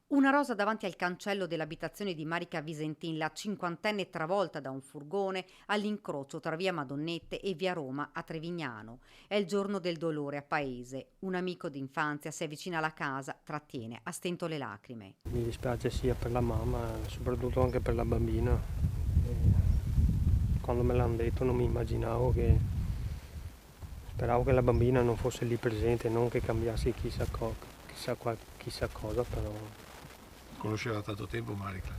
Una rosa davanti al cancello dell'abitazione di Marica Visentin, la cinquantenne travolta da un furgone all'incrocio tra via Madonnette e via Roma a Trevignano. È il giorno del dolore a paese. Un amico d'infanzia si avvicina alla casa, trattiene a stento le lacrime. Mi dispiace sia per la mamma, soprattutto anche per la bambina. Quando me l'hanno detto non mi immaginavo che... Speravo che la bambina non fosse lì presente, non che cambiassi chissà cosa, però... Conosceva da tanto tempo Marica?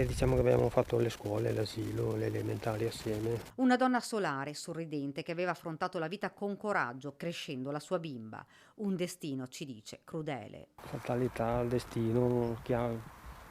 Diciamo che abbiamo fatto le scuole, l'asilo, le elementari assieme. Una donna solare, sorridente, che aveva affrontato la vita con coraggio, crescendo la sua bimba. Un destino, ci dice, crudele. Fatalità, destino,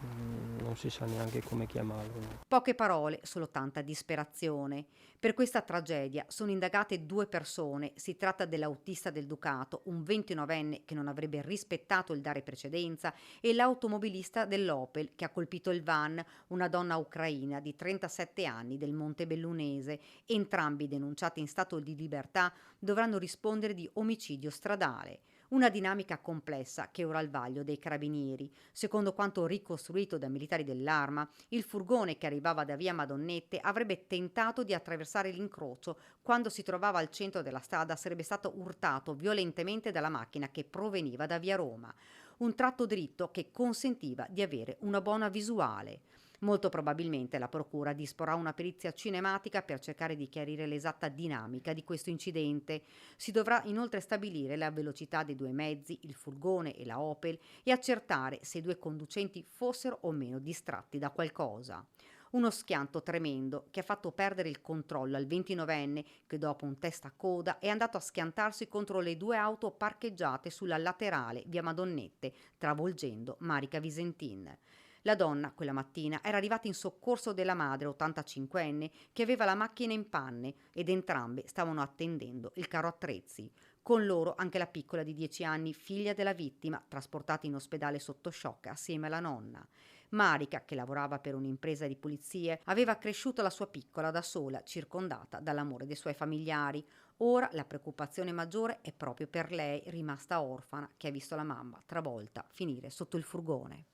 non si sa neanche come chiamarlo. Poche parole, solo tanta disperazione. Per questa tragedia sono indagate due persone. Si tratta dell'autista del Ducato, un 29enne che non avrebbe rispettato il dare precedenza, e l'automobilista dell'Opel che ha colpito il van, una donna ucraina di 37 anni del Montebellunese. Entrambi, denunciati in stato di libertà, dovranno rispondere di omicidio stradale. Una dinamica complessa che ora al vaglio dei carabinieri. Secondo quanto ricostruito dai militari dell'Arma, il furgone che arrivava da via Madonnette avrebbe tentato di attraversare l'incrocio. Quando si trovava al centro della strada sarebbe stato urtato violentemente dalla macchina che proveniva da via Roma. Un tratto dritto che consentiva di avere una buona visuale. Molto probabilmente la procura disporrà una perizia cinematica per cercare di chiarire l'esatta dinamica di questo incidente. Si dovrà inoltre stabilire la velocità dei due mezzi, il furgone e la Opel, e accertare se i due conducenti fossero o meno distratti da qualcosa. Uno schianto tremendo che ha fatto perdere il controllo al 29enne che dopo un test a coda è andato a schiantarsi contro le due auto parcheggiate sulla laterale via Madonnette, travolgendo Marica Visentin. La donna, quella mattina, era arrivata in soccorso della madre, 85enne, che aveva la macchina in panne ed entrambe stavano attendendo il carro attrezzi. Con loro anche la piccola di 10 anni, figlia della vittima, trasportata in ospedale sotto shock assieme alla nonna. Marica, che lavorava per un'impresa di pulizie, aveva cresciuto la sua piccola da sola, circondata dall'amore dei suoi familiari. Ora la preoccupazione maggiore è proprio per lei, rimasta orfana, che ha visto la mamma travolta finire sotto il furgone.